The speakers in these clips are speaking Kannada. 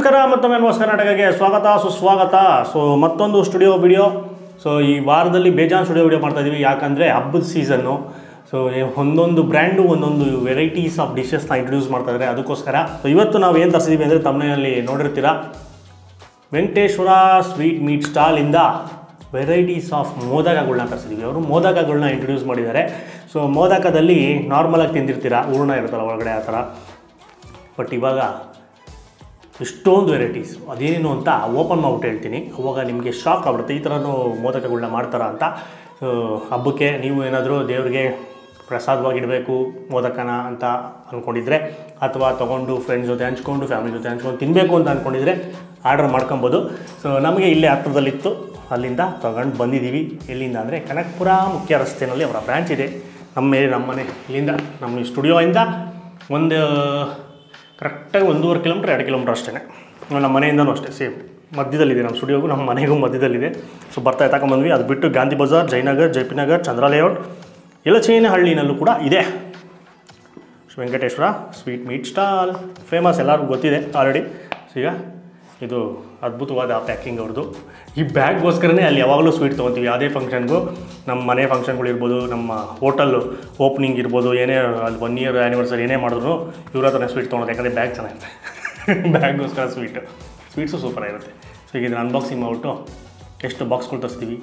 ನಮಸ್ಕಾರ ಮತ್ತೊಮ್ಮೆ ನ್ಯೂಸ್ ಕರ್ನಾಟಕಕ್ಕೆ ಸ್ವಾಗತ ಸುಸ್ವಾಗತ. ಸೊ ಮತ್ತೊಂದು ಸ್ಟುಡಿಯೋ ವಿಡಿಯೋ. ಸೊ ಈ ವಾರದಲ್ಲಿ ಬೇಜಾನ್ ಸ್ಟುಡಿಯೋ ವಿಡಿಯೋ ಮಾಡ್ತಾ ಇದ್ದೀವಿ, ಯಾಕಂದರೆ ಹಬ್ಬದ ಸೀಸನ್ನು. ಸೊ ಒಂದೊಂದು ಬ್ರ್ಯಾಂಡು ಒಂದೊಂದು ವೆರೈಟೀಸ್ ಆಫ್ ಡಿಶಸ್ನ ಇಂಟ್ರೊಡ್ಯೂಸ್ ಮಾಡ್ತಾ ಇದ್ದಾರೆ, ಅದಕ್ಕೋಸ್ಕರ. ಸೊ ಇವತ್ತು ನಾವು ಏನು ತರಿಸಿದ್ದೀವಿ ಅಂದರೆ ತಮ್ಮನೇಲಿ ನೋಡಿರ್ತೀರ, ವೆಂಕಟೇಶ್ವರ ಸ್ವೀಟ್ ಮೀಟ್ ಸ್ಟಾಲಿಂದ ವೆರೈಟೀಸ್ ಆಫ್ ಮೋದಕಗಳನ್ನ ತರಿಸಿದ್ದೀವಿ. ಅವರು ಮೋದಕಗಳನ್ನ ಇಂಟ್ರೊಡ್ಯೂಸ್ ಮಾಡಿದ್ದಾರೆ. ಸೊ ಮೋದಕದಲ್ಲಿ ನಾರ್ಮಲಾಗಿ ತಿಂದಿರ್ತೀರ, ಹೂರ್ಣ ಇರುತ್ತಲ್ಲ ಒಳಗಡೆ ಆ ಥರ. ಬಟ್ ಇವಾಗ ಇಷ್ಟೊಂದು ವೆರೈಟೀಸ್ ಅದೇನು ಅಂತ ಓಪನ್ ಮಾಡ್ಬಿಟ್ಟು ಹೇಳ್ತೀನಿ, ಅವಾಗ ನಿಮಗೆ ಶಾಕ್ ಆಗ್ಬಿಡುತ್ತೆ ಈ ಥರನೂ ಮೋದಕಗಳನ್ನ ಮಾಡ್ತಾರ ಅಂತ. ಹಬ್ಬಕ್ಕೆ ನೀವು ಏನಾದರೂ ದೇವ್ರಿಗೆ ಪ್ರಸಾದವಾಗಿಡಬೇಕು ಮೋದಕನ ಅಂತ ಅಂದ್ಕೊಂಡಿದ್ರೆ, ಅಥವಾ ತೊಗೊಂಡು ಫ್ರೆಂಡ್ಸ್ ಜೊತೆ ಹಂಚ್ಕೊಂಡು ಫ್ಯಾಮಿಲಿ ಜೊತೆ ಹಂಚ್ಕೊಂಡು ತಿನ್ನಬೇಕು ಅಂತ ಅಂದ್ಕೊಂಡಿದ್ರೆ ಆರ್ಡರ್ ಮಾಡ್ಕೊಬೋದು. ಸೊ ನಮಗೆ ಇಲ್ಲೇ ಹತ್ರದಲ್ಲಿತ್ತು, ಅಲ್ಲಿಂದ ತೊಗೊಂಡು ಬಂದಿದ್ದೀವಿ. ಎಲ್ಲಿಂದ ಅಂದರೆ ಕನಕಪುರ ಮುಖ್ಯ ರಸ್ತೆಯಲ್ಲಿ ಅವರ ಬ್ರ್ಯಾಂಚ್ ಇದೆ. ನಮ್ಮ ಮನೆ ಇಲ್ಲಿಂದ ನಮ್ಮ ಸ್ಟುಡಿಯೋಯಿಂದ ಒಂದು ಕರೆಕ್ಟಾಗಿ 1.5 ಕಿಲೋಮೀಟ್ರ್ 2 ಕಿಲೋಮೀಟ್ರ್ ಅಷ್ಟೇ. ನಮ್ಮ ಮನೆಯಿಂದನೂ ಅಷ್ಟೇ, ಸೇಮ್ ಮಧ್ಯದಲ್ಲಿದೆ. ನಮ್ಮ ಸ್ಟುಡಿಯೋಗೂ ನಮ್ಮ ಮನೆಗೂ ಮಧ್ಯದಲ್ಲಿದೆ. ಸೊ ಬರ್ತಾ ತಗೊಂಡ್ಬಂದ್ವಿ. ಅದು ಬಿಟ್ಟು ಗಾಂಧಿ ಬಜಾರ್, ಜಯನಗರ್, ಜೆ ಪಿ ನಗರ್, ಚಂದ್ರ ಲೇಔಟ್, ಯಲಚೇನಹಳ್ಳಿನಲ್ಲೂ ಕೂಡ ಇದೆ Venkateshwara sweet meet stall. Famous, ಎಲ್ಲರಿಗೂ ಗೊತ್ತಿದೆ ಆಲ್ರೆಡಿ. ಈಗ ಇದು ಅದ್ಭುತವಾದ ಪ್ಯಾಕಿಂಗ್ ಅವ್ರದ್ದು. ಈ ಬ್ಯಾಗ್ಗೋಸ್ಕರನೇ ಅಲ್ಲಿ ಯಾವಾಗಲೂ ಸ್ವೀಟ್ ತೊಗೊತೀವಿ. ಯಾವುದೇ ಫಂಕ್ಷನ್ಗೂ, ನಮ್ಮ ಮನೆ ಫಂಕ್ಷನ್ಗಳಿರ್ಬೋದು, ನಮ್ಮ ಹೋಟೆಲ್ ಓಪನಿಂಗ್ ಇರ್ಬೋದು, ಏನೇ ಅಲ್ಲಿ 1 ಇಯರ್ ಆ್ಯನಿವರ್ಸರಿ ಏನೇ ಮಾಡಿದ್ರು ಇವ್ರ ಹತ್ರನೇ ಸ್ವೀಟ್ ತೊಗೊಳೋದು, ಯಾಕಂದರೆ ಬ್ಯಾಗ್ ಚೆನ್ನಾಗಿರುತ್ತೆ. ಬ್ಯಾಗ್ಗೋಸ್ಕರ ಸ್ವೀಟ್ಸು ಸೂಪರಾಗಿರುತ್ತೆ. ಸೊ ಈಗ ಇದನ್ನು ಅನ್ಬಾಕ್ಸಿಂಗ್ ಮಾಡಿಬಿಟ್ಟು ಎಷ್ಟು ಬಾಕ್ಸ್ಗಳು ತರಿಸ್ತೀವಿ,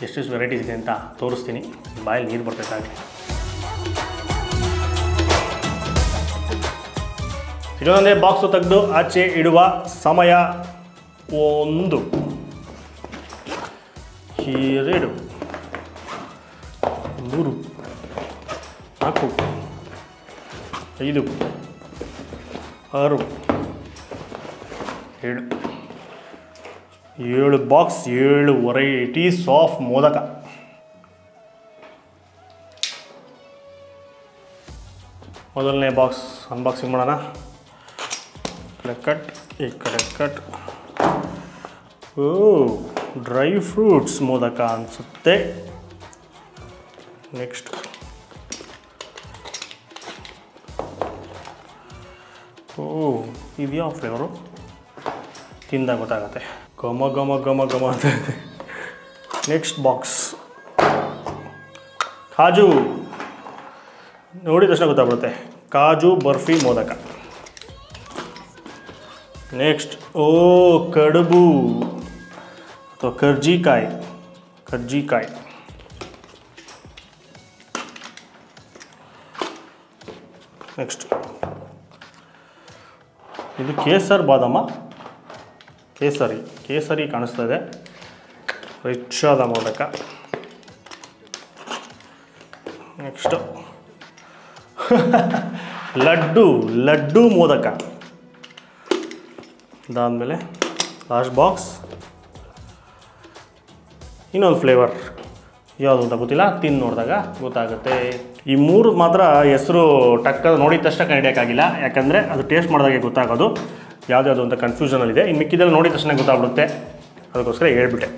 ಎಷ್ಟೆಷ್ಟು ವೆರೈಟೀಸ್ ಇದೆ ಅಂತ ತೋರಿಸ್ತೀನಿ. ಬಾಯಲ್ಲಿ ನೀರು ಬರ್ತೈತೆ ಆಗಲಿ. ಇದೊಂದೇ ಬಾಕ್ಸು ತೆಗೆದು ಆಚೆ ಇಡುವ ಸಮಯ. 1 2 3 4 5 6 7 ಬಾಕ್ಸ್, 7 ವೆರೈಟೀಸ್ ಆಫ್ ಮೋದಕ. ಮೊದಲನೇ ಬಾಕ್ಸ್ ಅನ್ಬಾಕ್ಸಿಂಗ್ ಮಾಡೋಣ. ಕಟ್, ಈ ಕಡೆ ಕಟ್. ಓ, ಡ್ರೈ ಫ್ರೂಟ್ಸ್ ಮೋದಕ ಅನಿಸುತ್ತೆ. ನೆಕ್ಸ್ಟ್ ಇದು ಯಾವ ಫ್ಲೇವರು ತಿಂದಾಗ ಗೊತ್ತಾಗತ್ತೆ. ಘಮ ಘಮ ಘಮ ಘಮ ಅಂತ. ನೆಕ್ಸ್ಟ್ ಬಾಕ್ಸ್ ಕಾಜು, ನೋಡಿದ ತಕ್ಷಣ ಗೊತ್ತಾಗ್ಬಿಡುತ್ತೆ, ಕಾಜು ಬರ್ಫಿ ಮೋದಕ. ನೆಕ್ಸ್ಟ್ ಕಡುಬು ಅಥವಾ ಕರ್ಜಿಕಾಯಿ. ನೆಕ್ಸ್ಟ್ ಇದು ಕೇಸರ್ ಬಾದಾಮ, ಕೇಸರಿ ಕಾಣಿಸ್ತಾ ಇದೆ. ರಿಚ್ ಆದ ಮೋದಕ. ನೆಕ್ಸ್ಟ್ ಲಡ್ಡು ಮೋದಕ. ಅದಾದಮೇಲೆ ಲಾಸ್ಟ್ ಬಾಕ್ಸ್ ಇನ್ನೊಂದು ಫ್ಲೇವರ್, ಯಾವುದು ಅಂತ ಗೊತ್ತಿಲ್ಲ, ತಿಂದು ನೋಡಿದಾಗ ಗೊತ್ತಾಗುತ್ತೆ. ಈ 3 ಮಾತ್ರ ಹೆಸರು ಟಕ್ಕ ನೋಡಿದ ತಕ್ಷಣ ಕಂಡಿಡಿಯೋಕ್ಕಾಗಿಲ್ಲ, ಯಾಕಂದರೆ ಅದು ಟೇಸ್ಟ್ ಮಾಡಿದಾಗೆ ಗೊತ್ತಾಗೋದು ಯಾವ್ದು ಅಂತ ಕನ್ಫ್ಯೂಷನಲ್ಲಿದೆ. ಇನ್ನು ಮಿಕ್ಕಿದಲ್ಲಿ ನೋಡಿದ ತಕ್ಷಣ ಗೊತ್ತಾಗ್ಬಿಡುತ್ತೆ, ಅದಕ್ಕೋಸ್ಕರ ಹೇಳ್ಬಿಟ್ಟೆ.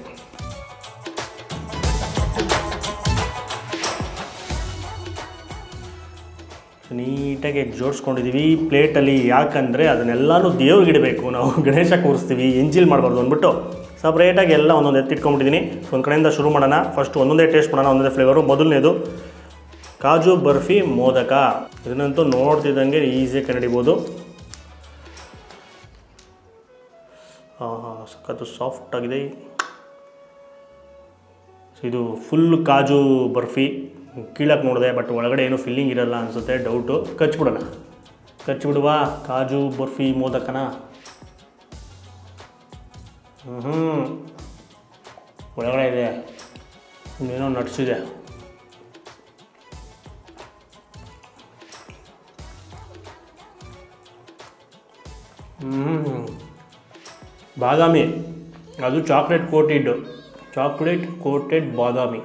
ನೀಟಾಗಿ ಜೋಡಿಸ್ಕೊಂಡಿದ್ದೀವಿ ಪ್ಲೇಟಲ್ಲಿ, ಯಾಕಂದರೆ ಅದನ್ನೆಲ್ಲನೂ ದೇವ್ರಿಗಿಡಬೇಕು. ನಾವು ಗಣೇಶ ಕೂರಿಸ್ತೀವಿ, ಎಂಜಿಲ್ ಮಾಡಬಾರ್ದು ಅಂದ್ಬಿಟ್ಟು ಸಪ್ರೇಟಾಗಿ ಎಲ್ಲ ಒಂದೊಂದು ಎತ್ತಿಟ್ಕೊಂಡ್ಬಿಟ್ಟಿದ್ದೀನಿ. ಒಂದು ಕಡೆಯಿಂದ ಶುರು ಮಾಡೋಣ. ಫಸ್ಟ್ ಒಂದೊಂದೇ ಟೇಸ್ಟ್ ಮಾಡೋಣ, ಒಂದೊಂದೇ ಫ್ಲೇವರು. ಮೊದಲನೇದು ಕಾಜು ಬರ್ಫಿ ಮೋದಕ. ಇದನ್ನಂತೂ ನೋಡ್ತಿದ್ದಂಗೆ ಈಸಿಯಾಗಿ ಕಂಡುಹಿಡಿಬೋದು. ಸಖತ್ತು ಸಾಫ್ಟಾಗಿದೆ. ಇದು ಫುಲ್ ಕಾಜು ಬರ್ಫಿ. ಕೀಳಕ್ಕೆ ನೋಡಿದೆ, ಬಟ್ ಒಳಗಡೆ ಏನೂ ಫಿಲ್ಲಿಂಗ್ ಇರಲ್ಲ ಅನಿಸುತ್ತೆ, ಡೌಟು. ಕಚ್ಚಿಬಿಡುವ ಕಾಜು ಬರ್ಫಿ ಮೋದಕನ. ಒಳಗಡೆ ಇದೆ ಇನ್ನೇನೋ ನಟ್ಸಿದೆ. ಬಾದಾಮಿ, ಅದು ಚಾಕ್ಲೇಟ್ ಕೋಟೆಡ್ ಬಾದಾಮಿ.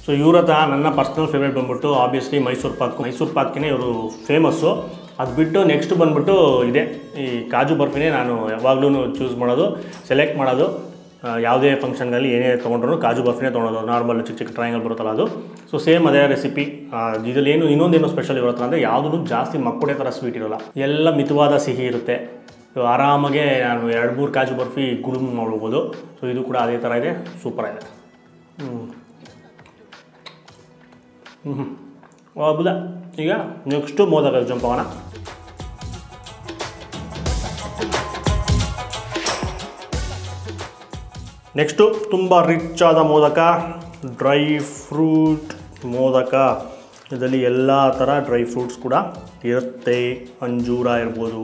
ಸೊ ಇವ್ರ ಹತ್ರ ನನ್ನ ಪರ್ಸ್ನಲ್ ಫೇವ್ರೇಟ್ ಬಂದ್ಬಿಟ್ಟು ಆಬ್ವಿಯಸ್ಲಿ ಮೈಸೂರು ಪಾಕ್ಗೆ ಇವರು ಫೇಮಸ್ಸು. ಅದು ಬಿಟ್ಟು ನೆಕ್ಸ್ಟ್ ಬಂದ್ಬಿಟ್ಟು ಇದೆ ಈ ಕಾಜು ಬರ್ಫಿನೇ ನಾನು ಯಾವಾಗಲೂ ಚೂಸ್ ಮಾಡೋದು, ಸೆಲೆಕ್ಟ್ ಮಾಡೋದು. ಯಾವುದೇ ಫಂಕ್ಷನ್ಗಳಲ್ಲಿ ಏನೇ ತೊಗೊಂಡ್ರು ಕಾಜು ಬರ್ಫಿನೇ ತೊಗೊಳೋದು. ನಾರ್ಮಲ್ ಚಿಕ್ಕ ಚಿಕ್ಕ ಟ್ರಯಾಂಗಲ್ ಬರುತ್ತಲ್ಲ ಅದು. ಸೊ ಸೇಮ್ ಅದೇ ರೆಸಿಪಿ. ಇದರಲ್ಲಿ ಇನ್ನೊಂದೇನು ಸ್ಪೆಷಲ್ ಇರುತ್ತೆ ಅಂದರೆ ಯಾವುದೂ ಜಾಸ್ತಿ ಮಕ್ಕಳೇ ಥರ ಸ್ವೀಟ್ ಇರೋಲ್ಲ, ಎಲ್ಲ ಮಿತವಾದ ಸಿಹಿ ಇರುತ್ತೆ. ಸೊ ಆರಾಮಾಗೆ ನಾನು 2-3 ಕಾಜು ಬರ್ಫಿ ಗುಡುಮ್ ಮಾಡ್ಬೋದು. ಸೊ ಇದು ಕೂಡ ಅದೇ ಥರ ಇದೆ, ಸೂಪರಾಗಿದೆ. ಹೌದಾ. ಈಗ ನೆಕ್ಸ್ಟು ಮೋದಕ ಜಂಪ್ ಆಗೋಣ. ನೆಕ್ಸ್ಟು ತುಂಬ ರಿಚ್ ಆದ ಮೋದಕ, ಡ್ರೈ ಫ್ರೂಟ್ ಮೋದಕ. ಇದರಲ್ಲಿ ಎಲ್ಲ ಥರ ಡ್ರೈ ಫ್ರೂಟ್ಸ್ ಕೂಡ ಇರುತ್ತೆ. ಅಂಜೂರ ಇರ್ಬೋದು,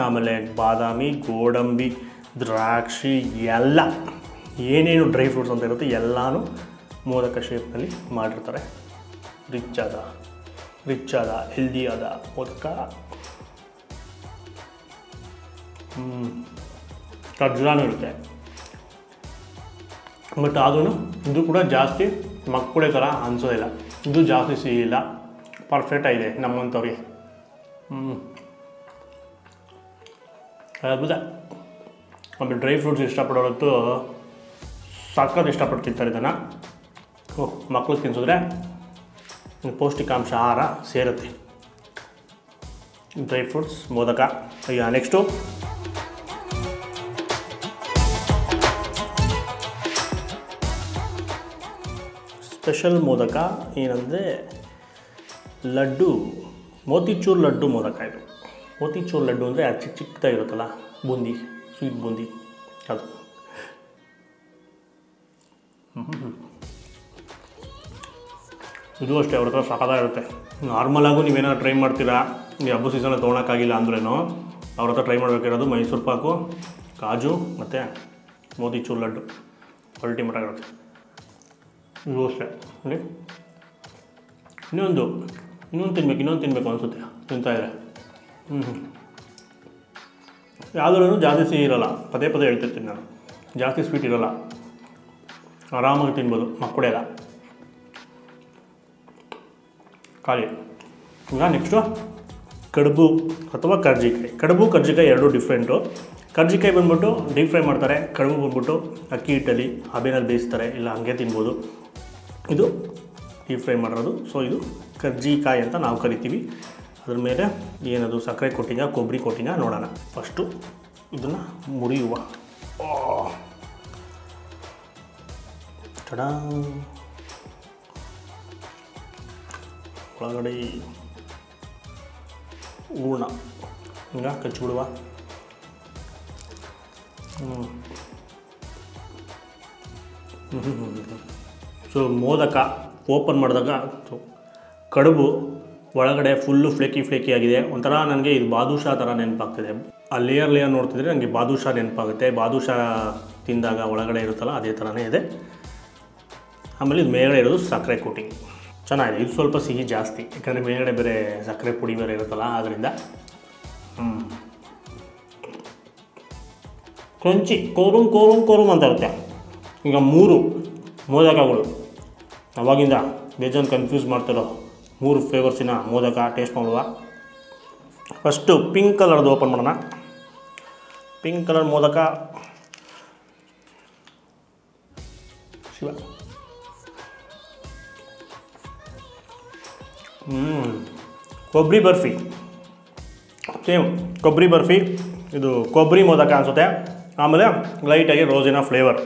ಆಮೇಲೆ ಬಾದಾಮಿ, ಗೋಡಂಬಿ, ದ್ರಾಕ್ಷಿ, ಎಲ್ಲ ಏನೇನು ಡ್ರೈ ಫ್ರೂಟ್ಸ್ ಅಂತ ಇರುತ್ತೆ ಎಲ್ಲನೂ ಮೋದಕ ಶೇಪ್ನಲ್ಲಿ ಮಾಡಿರ್ತಾರೆ. ರಿಚ್ ಆದ ಹೆಲ್ದಿ ಆದ ಮೋದಕ. ಖರ್ಜೂರನೂ ಇರುತ್ತೆ, ಬಟ್ ಆದ್ರೂ ಇದು ಕೂಡ ಜಾಸ್ತಿ ಮಕ್ಕಳೇ ಥರ ಅನಿಸೋದಿಲ್ಲ. ಇದು ಜಾಸ್ತಿ ಸಿಹಿ ಇಲ್ಲ, ಪರ್ಫೆಕ್ಟಾಗಿದೆ ನಮ್ಮಂಥವ್ರಿಗೆ. ಅದ್ಭುತ. ಆಮೇಲೆ ಡ್ರೈ ಫ್ರೂಟ್ಸ್ ಇಷ್ಟಪಡೋರಂತೂ ಸಖತ್ ಇಷ್ಟಪಟ್ಟು ತಿಂತಾರೆ ಇದನ್ನು. ಮಕ್ಳಿಗೆ ತಿನ್ಸಿದ್ರೆ ಪೌಷ್ಟಿಕಾಂಶ ಆಹಾರ ಸೇರುತ್ತೆ. Dry fruits modak. ಈಗ ನೆಕ್ಸ್ಟು ಸ್ಪೆಷಲ್ ಮೋದಕ ಏನಂದರೆ ಲಡ್ಡು, ಮೋತಿಚೂರ್ ಲಡ್ಡು ಮೋದಕ. ಇದು ಮೋತಿಚೂರ್ ಲಡ್ಡು ಅಂದರೆ ಅದು ಚಿಕ್ಕದಾಗಿರುತ್ತಲ್ಲ, ಬೂಂದಿ, ಸ್ವೀಟ್ ಬೂಂದಿ ಅದು. ಇದು ಅಷ್ಟೇ ಅವ್ರ ಹತ್ರ ಸಖತ್ತಾಗಿರುತ್ತೆ. ನಾರ್ಮಲಾಗೂ ನೀವೇನಾದ್ರು ಟ್ರೈ ಮಾಡ್ತೀರಾ, ಈ ಹಬ್ಬ ಸೀಸನಲ್ಲಿ ತೊಗೊಳಕ್ಕಾಗಿಲ್ಲ ಅಂದ್ರೂ ಅವ್ರ ಹತ್ರ ಟ್ರೈ ಮಾಡಬೇಕಿರೋದು ಮೈಸೂರು ಪಾಕು, ಕಾಜು ಮತ್ತು ಮೋತಿಚೂರ್ ಲಡ್ಡು. ಅಲ್ಟಿಮೇಟ್ ಆಗಿರುತ್ತೆ ಇದು ಅಷ್ಟೇ. ನೋಡಿ ಇನ್ನೊಂದು ತಿನ್ನಬೇಕು ಅನಿಸುತ್ತೆ ತಿಂತಾಯಿದ್ರೆ. ಯಾವುದ್ರೂ ಜಾಸ್ತಿ ಸಿಹಿ ಇರೋಲ್ಲ, ಪದೇ ಹೇಳ್ತಿರ್ತೀನಿ ನಾನು, ಜಾಸ್ತಿ ಸ್ವೀಟ್ ಇರೋಲ್ಲ, ಆರಾಮಾಗಿ ತಿನ್ಬೋದು, ಮಕ್ಕಳೆಲ್ಲ ಖಾಲಿ. ಈಗ ನೆಕ್ಸ್ಟು ಕಡುಬು ಅಥವಾ ಕರ್ಜಿಕಾಯಿ. ಕರ್ಜಿಕಾಯಿ ಎರಡೂ ಡಿಫ್ರೆಂಟು. ಕರ್ಜಿಕಾಯಿ ಬಂದ್ಬಿಟ್ಟು ಡೀಪ್ ಫ್ರೈ ಮಾಡ್ತಾರೆ, ಕಡುಬು ಬಂದ್ಬಿಟ್ಟು ಅಕ್ಕಿ ಹಿಟ್ಟಲ್ಲಿ ಹಬೆನಲ್ಲಿ ಬೇಯಿಸ್ತಾರೆ, ಇಲ್ಲ ಹಾಗೆ ತಿನ್ಬೋದು. ಇದು ಡೀಪ್ ಫ್ರೈ ಮಾಡಿರೋದು. ಸೊ ಇದು ಕರ್ಜಿಕಾಯಿ ಅಂತ ನಾವು ಕರಿತೀವಿ. ಅದ್ರ ಮೇಲೆ ಏನದು ಸಕ್ಕರೆ ಕೊಟ್ಟಿಂಗ, ಕೊಬ್ಬರಿ ಕೊಟ್ಟಿಂಗ ನೋಡೋಣ. ಫಸ್ಟು ಇದನ್ನು ಮುರಿಯುವ. ಚಡಾ, ಒಳಗಡೆ ಹೂರ್ಣ ಹಿಂಗ ಕಚ್ಚಿಬಿಡುವ. ಸೊ ಮೋದಕ ಓಪನ್ ಮಾಡಿದಾಗ ಕಡುಬು ಒಳಗಡೆ ಫುಲ್ಲು ಫ್ಲೇಕಿ ಆಗಿದೆ. ಒಂಥರ ನನಗೆ ಇದು ಬಾದುಷಾ ಥರ ನೆನಪಾಗ್ತಿದೆ. ಆ ಲೇಯರ್ ನೋಡ್ತಿದ್ರೆ ನನಗೆ ಬಾದುಷಾ ನೆನಪಾಗುತ್ತೆ. ಬಾದುಷಾ ತಿಂದಾಗ ಒಳಗಡೆ ಇರುತ್ತಲ್ಲ ಅದೇ ಥರನೇ ಇದೆ. ಆಮೇಲೆ ಇದು ಮೇಲ್ಗಡೆ ಇರೋದು ಸಕ್ಕರೆ ಕೋಟಿಂಗ್ ಚೆನ್ನಾಗಿದೆ. ಇದು ಸ್ವಲ್ಪ ಸಿಹಿ ಜಾಸ್ತಿ, ಯಾಕಂದರೆ ಮೇಲ್ಗಡೆ ಬೇರೆ ಸಕ್ಕರೆ ಪುಡಿ ಬೇರೆ ಇರುತ್ತಲ್ಲ ಅದರಿಂದ. ಕ್ರಂಚಿ ಕೋರುಮ್ ಅಂತ ಇರುತ್ತೆ. ಈಗ 3 ಮೋದಕಗಳು, ಅವಾಗಿಂದ ಬೇಜಾನ್ ಕನ್ಫ್ಯೂಸ್ ಮಾಡ್ತಿರೋ 3 ಫ್ಲೇವರ್ಸಿನ ಮೋದಕ ಟೇಸ್ಟ್ ಮಾಡುವ. ಫಸ್ಟು ಪಿಂಕ್ ಕಲರ್ದು ಓಪನ್ ಮಾಡೋಣ. Pink colour modak Shiva. ಕೊಬ್ಬರಿ ಬರ್ಫಿ, ಸೇಮ್ ಕೊಬ್ಬರಿ ಬರ್ಫಿ. ಇದು ಕೊಬ್ಬರಿ ಮೋದಕ ಅನಿಸುತ್ತೆ. ಆಮೇಲೆ ಲೈಟಾಗಿ ರೋಸಿನ ಫ್ಲೇವರ್.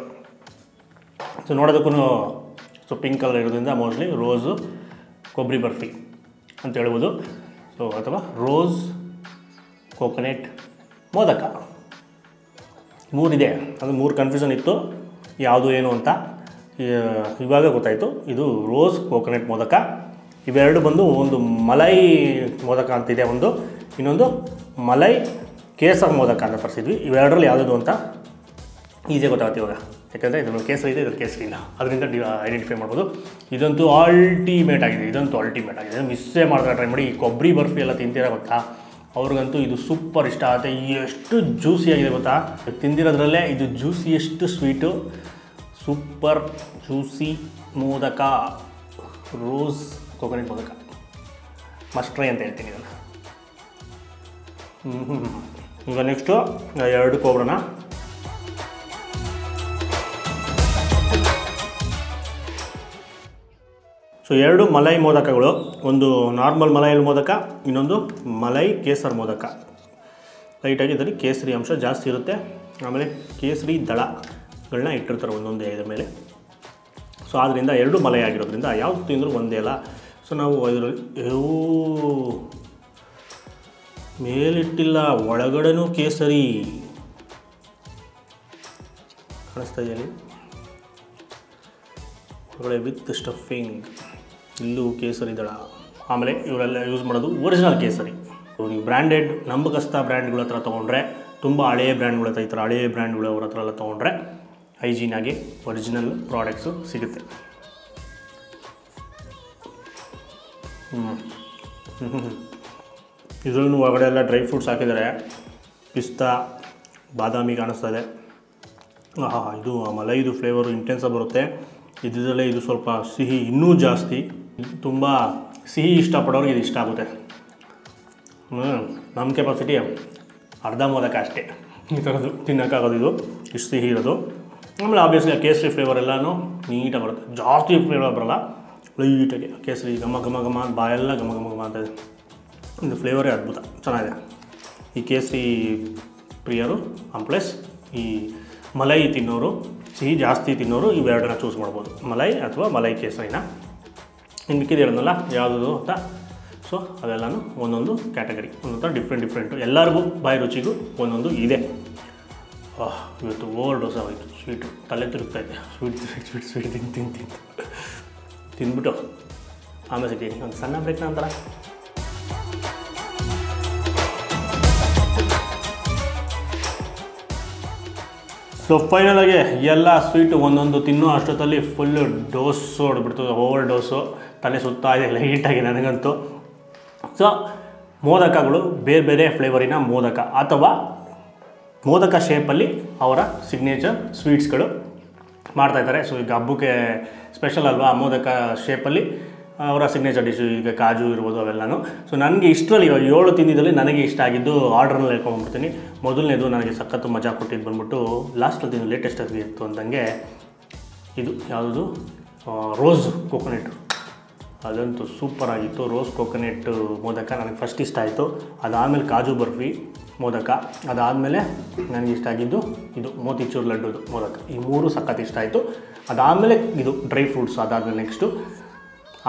ಸೊ ನೋಡೋದಕ್ಕೂ ಸೊ ಪಿಂಕ್ ಕಲರ್ ಇರೋದ್ರಿಂದ ಮೋಸ್ಟ್ಲಿ ರೋಸು ಕೊಬ್ಬರಿ ಬರ್ಫಿ ಅಂತ ಹೇಳ್ಬೋದು. ಸೊ ಅಥವಾ ರೋಸ್ ಕೋಕೋನೆಟ್ ಮೋದಕ 3 ಇದೆ. ಅದು 3 ಕನ್ಫ್ಯೂಷನ್ ಇತ್ತು ಯಾವುದು ಏನು ಅಂತ. ಇವಾಗ ಗೊತ್ತಾಯಿತು, ಇದು ರೋಸ್ ಕೋಕೋನೆಟ್ ಮೋದಕ. ಇವೆರಡು ಬಂದು ಒಂದು ಮಲೈ ಮೋದಕ ಅಂತಿದೆ, ಇನ್ನೊಂದು ಮಲೈ ಕೇಸರ್ ಮೋದಕ ಅಂತ ತರಿಸಿದ್ವಿ. ಇವೆರಡರಲ್ಲಿ ಯಾವುದದು ಅಂತ ಈಸಿಯಾಗಿ ಗೊತ್ತಾಗುತ್ತೆ ಇವಾಗ, ಯಾಕಂದರೆ ಇದನ್ನು ಕೇಸರಿ ಇದೆ, ಇದ್ರ ಕೇಸರಿ ಇಲ್ಲ, ಅದರಿಂದ ಐಡೆಂಟಿಫೈ ಮಾಡ್ಬೋದು. ಇದಂತೂ ಅಲ್ಟಿಮೇಟ್ ಆಗಿದೆ. ಮಿಸ್ಸೇ ಮಾಡ್ತಾರೆ, ಟ್ರೈ ಮಾಡಿ. ಈ ಕೊಬ್ಬರಿ ಬರ್ಫಿ ಎಲ್ಲ ತಿಂತೀರ ಗೊತ್ತಾ, ಅವ್ರಿಗಂತೂ ಇದು ಸೂಪರ್ ಇಷ್ಟ ಆಗುತ್ತೆ. ಎಷ್ಟು ಜ್ಯೂಸಿಯಾಗಿದೆ ಗೊತ್ತಾ, ತಿಂದಿರೋದ್ರಲ್ಲೇ ಇದು ಜ್ಯೂಸಿಯಷ್ಟು sweet. Super juicy modak, rose coconut modak must try ಅಂತ ಹೇಳ್ತೀನಿ ಇದನ್ನು. ಈಗ ನೆಕ್ಸ್ಟು 2 ಕೊಬ್ಬರನ್ನ ಸೊ 2 ಮಲೈ ಮೋದಕಗಳು, ಒಂದು ನಾರ್ಮಲ್ ಮಲೈ ಮೋದಕ, ಇನ್ನೊಂದು ಮಲೈ ಕೇಸರ್ ಮೋದಕ. ಲೈಟಾಗಿ ಇದರಲ್ಲಿ ಕೇಸರಿ ಅಂಶ ಜಾಸ್ತಿ ಇರುತ್ತೆ. ಆಮೇಲೆ ಕೇಸರಿ ದಳಗಳನ್ನ ಇಟ್ಟಿರ್ತಾರೆ ಒಂದೊಂದೇ ಇದರ ಮೇಲೆ. ಸೊ ಆದ್ದರಿಂದ 2 ಮಲೈ ಆಗಿರೋದ್ರಿಂದ ಯಾವುದು ತಿಂದರೂ ಒಂದೇ ಅಲ್ಲ. ಸೊ ನಾವು ಇದರಲ್ಲಿ ಮೇಲಿಟ್ಟಿಲ್ಲ, ಒಳಗಡೆನೂ ಕೇಸರಿ ಕಾಣಿಸ್ತಾ ಇದೆಯಲ್ಲಿ, ಒಳಗಡೆ ವಿತ್ ಸ್ಟಫಿಂಗ್, ಇಲ್ಲೂ ಕೇಸರಿ ದಳ. ಆಮೇಲೆ ಇವರೆಲ್ಲ ಯೂಸ್ ಮಾಡೋದು ಒರಿಜಿನಲ್ ಕೇಸರಿ. ನೀವು ಬ್ರ್ಯಾಂಡೆಡ್ ನಂಬಕಸ್ಥ ಬ್ರ್ಯಾಂಡ್ಗಳ ಹತ್ರ ತೊಗೊಂಡ್ರೆ, ತುಂಬ ಹಳೆಯ ಬ್ರ್ಯಾಂಡ್ಗಳ ಹತ್ರ, ಈ ಥರ ಹಳೆಯ ಬ್ರ್ಯಾಂಡ್ಗಳವ್ರ ಹತ್ರ ಎಲ್ಲ ತೊಗೊಂಡ್ರೆ ಹೈಜೀನಾಗಿ ಒರಿಜಿನಲ್ ಪ್ರಾಡಕ್ಟ್ಸು ಸಿಗುತ್ತೆ. ಇದರಲ್ಲೂ ಹೊರಗಡೆ ಎಲ್ಲ ಡ್ರೈ ಫ್ರೂಟ್ಸ್ ಹಾಕಿದ್ದಾರೆ. ಪಿಸ್ತಾ, ಬಾದಾಮಿ ಕಾಣಿಸ್ತಾ ಇದೆ. ಇದು ಮಲೈದು ಫ್ಲೇವರು ಇಂಟೆನ್ಸಾಗಿ ಬರುತ್ತೆ. ಇದರಲ್ಲೇ ಇದು ಸ್ವಲ್ಪ ಸಿಹಿ ಇನ್ನೂ ಜಾಸ್ತಿ. ತುಂಬ ಸಿಹಿ ಇಷ್ಟಪಡೋರಿಗೆ ಇದು ಇಷ್ಟ ಆಗುತ್ತೆ. ನಮ್ಮ ಕೆಪಾಸಿಟಿ ಅರ್ಧ ಮೋದಕ ಅಷ್ಟೇ ಈ ಥರದ್ದು ತಿನ್ನೋಕ್ಕಾಗೋದು. ಇದು ಇಷ್ಟು ಸಿಹಿ ಇರೋದು. ಆಮೇಲೆ ಆಬ್ವಿಯಸ್ಲಿ ಕೇಸರಿ ಫ್ಲೇವರ್ ಎಲ್ಲನೂ ನೀಟಾಗಿ ಬರುತ್ತೆ. ಜಾಸ್ತಿ ಫ್ಲೇವರ್ ಬರೋಲ್ಲ, ಲೈಟಾಗಿ ಕೇಸರಿ ಘಮ ಘಮ ಘಮ, ಬಾಯೆಲ್ಲ ಘಮ ಘಮ ಘಮ ಅಂತ ಇದೆ. ಇದು ಫ್ಲೇವರೇ ಅದ್ಭುತ, ಚೆನ್ನಾಗಿದೆ. ಈ ಕೇಸರಿ ಪ್ರಿಯರು ಪ್ಲಸ್ ಈ ಮಲೈ ತಿನ್ನೋರು, ಸಿಹಿ ಜಾಸ್ತಿ ತಿನ್ನೋರು ಇವೆರಡನ್ನ ಚೂಸ್ ಮಾಡ್ಬೋದು, ಮಲೈ ಅಥವಾ ಮಲೈ ಕೇಸರಿನ. ಇನ್ನು ಮಿಕ್ಕಿದ್ದು ಹೇಳೋದಲ್ಲ ಯಾವುದು ಅಂತ. ಸೊ ಅವೆಲ್ಲನೂ ಒಂದೊಂದು ಕ್ಯಾಟಗರಿ, ಒಂದೊಂದು ಡಿಫ್ರೆಂಟು. ಎಲ್ಲರಿಗೂ ಬಾಯಿ ರುಚಿಗೂ ಒಂದೊಂದು ಇದೆ. ಇವತ್ತು ಓವರ್ ಡೋಸ್ ಆಗೋಯ್ತು ಸ್ವೀಟು, ತಲೆ ತಿರುಗ್ತಾಯಿದೆ. ಸ್ವೀಟ್ ತಿಂದ್ಬಿಟ್ಟು ಆಮೇಲೆ ಸಿಗ್ತೀನಿ ಒಂದು ಸಣ್ಣ ಬ್ರೇಕ್ ನಂತರ. ಸೊ ಫೈನಲಾಗಿ ಎಲ್ಲ ಸ್ವೀಟು ಒಂದೊಂದು ತಿನ್ನೋ ಅಷ್ಟೊತ್ತಲ್ಲಿ ಫುಲ್ಲು ಡೋಸು ಹೊಡ್ಬಿಡ್ತು, ಓವರ್ ಡೋಸು. ತಲೆ ಸುತ್ತಾ ಇದೆ ಲೈಟಾಗಿ ನನಗಂತೂ. ಸೊ ಮೋದಕಗಳು ಬೇರೆ ಬೇರೆ ಫ್ಲೇವರಿನ ಮೋದಕ ಅಥವಾ ಮೋದಕ ಶೇಪಲ್ಲಿ ಅವರ ಸಿಗ್ನೇಚರ್ ಸ್ವೀಟ್ಸ್ಗಳು ಮಾಡ್ತಾಯಿದ್ದಾರೆ. ಸೊ ಈಗ ಹಬ್ಬಕ್ಕೆ ಸ್ಪೆಷಲ್ ಅಲ್ವಾ, ಮೋದಕ ಶೇಪಲ್ಲಿ ಅವರ ಸಿಗ್ನೇಚರ್ ಡಿಶು. ಈಗ ಕಾಜು ಇರ್ಬೋದು ಅವೆಲ್ಲನೂ. ಸೊ ನನಗೆ ಇಷ್ಟರಲ್ಲಿ ಇವಾಗ 7 ತಿಂದಿದ್ದಲ್ಲಿ ನನಗೆ ಇಷ್ಟ ಆಗಿದ್ದು ಆರ್ಡ್ರಲ್ಲಿ ಹೇಳ್ಕೊಂಡ್ಬಿಡ್ತೀನಿ. ಮೊದಲನೇದು ನನಗೆ ಸಖತ್ತು ಮಜಾ ಕೊಟ್ಟಿದ್ದು ಬಂದ್ಬಿಟ್ಟು ಲಾಸ್ಟಲ್ಲಿ ತಿಂದು ಲೇಟೆಸ್ಟಾಗಿ ಇತ್ತು ಅಂದಂಗೆ ಇದು ಯಾವುದು ರೋಸ್ ಕೋಕೋನೆಟ್. ಅದಂತೂ ಸೂಪರಾಗಿತ್ತು. ರೋಸ್ ಕೋಕೋನೆಟ್ ಮೋದಕ ನನಗೆ ಫಸ್ಟ್ ಇಷ್ಟ ಆಯಿತು. ಅದಾದಮೇಲೆ ಕಾಜು ಬರ್ಫಿ ಮೋದಕ, ಅದಾದಮೇಲೆ ನನಗೆ ಇಷ್ಟ ಆಗಿದ್ದು ಇದು ಮೋತಿಚೂರ್ ಲಡ್ಡುದು ಮೋದಕ. ಈ 3 ಸಖತ್ ಇಷ್ಟ ಆಯಿತು. ಅದಾದಮೇಲೆ ಇದು ಡ್ರೈ ಫ್ರೂಟ್ಸ್, ಅದಾದಮೇಲೆ ನೆಕ್ಸ್ಟು.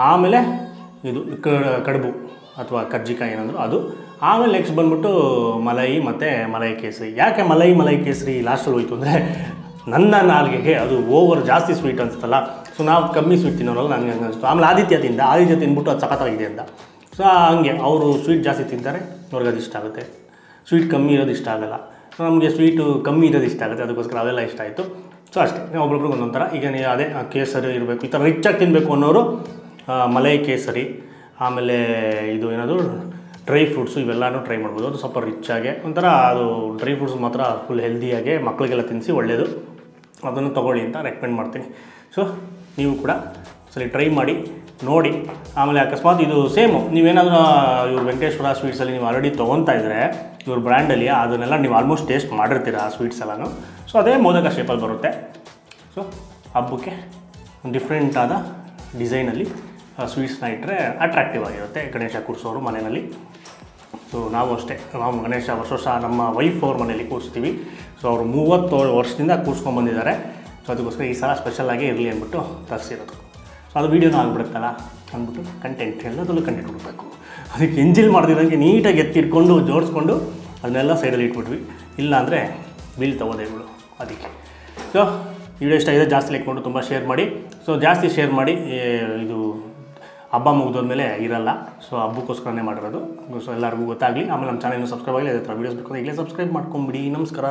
ಆಮೇಲೆ ಇದು ಕಡುಬು ಅಥವಾ ಕರ್ಜಿಕಾಯಿ ಏನಂದ್ರು ಅದು. ಆಮೇಲೆ ನೆಕ್ಸ್ಟ್ ಬಂದ್ಬಿಟ್ಟು ಮಲೈ ಮತ್ತು ಮಲೈ ಕೇಸರಿ. ಯಾಕೆ ಮಲೈ ಕೇಸರಿ ಲಾಸ್ಟಲ್ಲಿ ಹೋಯಿತು ಅಂದರೆ ನನ್ನ ನಾಲ್ಗೆಗೆ ಅದು ಓವರ್ ಜಾಸ್ತಿ ಸ್ವೀಟ್ ಅನಿಸ್ತಲ್ಲ. ಸೊ ನಾವು ಕಮ್ಮಿ ಸ್ವೀಟ್ ತಿನ್ನೋರಲ್ಲ, ನನಗೆ ಹಂಗೆ ಅನಿಸ್ತು. ಆಮೇಲೆ ಆದಿತ್ಯ ತಿಂದ್ಬಿಟ್ಟು ಅದು ಸಖತ್ತಾಗಿದೆ ಅಂತ. ಸೊ ಹಂಗೆ ಅವರು ಸ್ವೀಟ್ ಜಾಸ್ತಿ ತಿಂತಾರೆ, ಅವ್ರಿಗೆ ಅದು ಇಷ್ಟ ಆಗುತ್ತೆ. ಸ್ವೀಟ್ ಕಮ್ಮಿ ಇರೋದು ಇಷ್ಟ ಆಗೋಲ್ಲ. ಸೊ ನಮಗೆ ಸ್ವೀಟು ಕಮ್ಮಿ ಇರೋದು ಇಷ್ಟ ಆಗುತ್ತೆ, ಅದಕ್ಕೋಸ್ಕರ ಅವೆಲ್ಲ ಇಷ್ಟ ಆಯಿತು. ಸೊ ಅಷ್ಟೇ, ಒಬ್ಬೊಬ್ರಿಗೆ ಒಂದೊಂದು ಥರ. ಈಗ ನೀವು ಅದೇ ಕೇಸರಿ ಇರಬೇಕು, ಈ ಥರ ರಿಚಾಗಿ ತಿನ್ನಬೇಕು ಅನ್ನೋರು ಮಲೈ ಕೇಸರಿ. ಆಮೇಲೆ ಇದು ಏನಾದರೂ ಡ್ರೈ ಫ್ರೂಟ್ಸು ಇವೆಲ್ಲನೂ ಟ್ರೈ ಮಾಡ್ಬೋದು. ಅದು ಸ್ವಲ್ಪ ರಿಚ್ಚಾಗೆ ಒಂಥರ, ಅದು ಡ್ರೈ ಫ್ರೂಟ್ಸ್ ಮಾತ್ರ ಫುಲ್ ಹೆಲ್ದಿಯಾಗೆ ಮಕ್ಕಳಿಗೆಲ್ಲ ತಿನ್ನಿಸಿ ಒಳ್ಳೆಯದು. ಅದನ್ನು ತೊಗೊಳ್ಳಿ ಅಂತ ರೆಕಮೆಂಡ್ ಮಾಡ್ತೀನಿ. ಸೊ ನೀವು ಕೂಡ ಸರಿ ಟ್ರೈ ಮಾಡಿ ನೋಡಿ. ಆಮೇಲೆ ಅಕಸ್ಮಾತ್ ಇದು ಸೇಮು ನೀವೇನಾದರೂ ಇವ್ರು ವೆಂಕಟೇಶ್ವರ ಸ್ವೀಟ್ಸಲ್ಲಿ ನೀವು ಆಲ್ರೆಡಿ ತೊಗೊತಾ ಇದ್ದರೆ ಇವ್ರ ಬ್ರ್ಯಾಂಡಲ್ಲಿ ಅದನ್ನೆಲ್ಲ ನೀವು ಆಲ್ಮೋಸ್ಟ್ ಟೇಸ್ಟ್ ಮಾಡಿರ್ತೀರ ಆ ಸ್ವೀಟ್ಸ್ ಎಲ್ಲನೂ. ಸೊ ಅದೇ ಮೋದಕ ಶೇಪಲ್ಲಿ ಬರುತ್ತೆ. ಸೊ ಹಬ್ಬಕ್ಕೆ ಡಿಫ್ರೆಂಟ್ ಆದ ಡಿಸೈನಲ್ಲಿ ಸ್ವೀಟ್ಸ್ನ ಇಟ್ಟರೆ ಅಟ್ರಾಕ್ಟಿವ್ ಆಗಿರುತ್ತೆ ಗಣೇಶ ಕೂರಿಸೋರು ಮನೆಯಲ್ಲಿ. ಸೊ ನಾವು ಅಷ್ಟೇ, ನಾವು ಗಣೇಶ ವರ್ಷ ನಮ್ಮ ವೈಫ್ ಅವ್ರ ಮನೇಲಿ ಕೂರಿಸ್ತೀವಿ. ಸೊ ಅವರು 37 ವರ್ಷದಿಂದ ಕೂರಿಸ್ಕೊಂಡ್ಬಂದಿದ್ದಾರೆ. ಸೊ ಅದಕ್ಕೋಸ್ಕರ ಈ ಸಲ ಸ್ಪೆಷಲಾಗಿ ಇರಲಿ ಅಂದ್ಬಿಟ್ಟು ತರಿಸಿರೋದು. ಸೊ ಅದು ವೀಡಿಯೋನ ಆಗಿಬಿಡುತ್ತಲ್ಲ ಅಂದ್ಬಿಟ್ಟು ಕಂಟೆಂಟ್ ಎಲ್ಲದರಲ್ಲೂ ಕಂಟೆಂಟ್ ಕೊಡಬೇಕು. ಅದಕ್ಕೆ ಎಂಜಿಲ್ ಮಾಡ್ದಿರೋಂಗೆ ನೀಟಾಗಿ ಎತ್ತಿಟ್ಕೊಂಡು ಜೋಡಿಸ್ಕೊಂಡು ಅದನ್ನೆಲ್ಲ ಸೈಡಲ್ಲಿ ಇಟ್ಬಿಟ್ವಿ. ಇಲ್ಲಾಂದರೆ ಬಿಲ್ ತೊಗೋದೇಗಳು ಅದಕ್ಕೆ. ಸೊ ವಿಡಿಯೋ ಇಷ್ಟ ಆಗಿದೆ, ಜಾಸ್ತಿ ಲೈಕ್ ಮಾಡಿ ತುಂಬ ಶೇರ್ ಮಾಡಿ. ಸೊ ಜಾಸ್ತಿ ಶೇರ್ ಮಾಡಿ. ಇದು ಹಬ್ಬ ಮುಗಿದೋದ್ಮೇಲೆ ಇರಲ್ಲ, ಸೊ ಹಬ್ಬಕ್ಕೋಸ್ಕರನೇ ಮಾಡಿರೋದು. ಸೊ ಎಲ್ಲರಿಗೂ ಗೊತ್ತಾಗಲಿ. ಆಮೇಲೆ ನಮ್ಮ ಚಾನಲ್ನ ಸಬ್ಸ್ಕ್ರೈಬ್ ಆಗಲಿ, ಅದೇ ಥರ ವೀಡಿಯೋಸ್ ಬೇಕು ಈಗಲೇ ಸಬ್ಸ್ಕ್ರೈಬ್ ಮಾಡ್ಕೊಂಬಿಡಿ. ನಮಸ್ಕಾರ.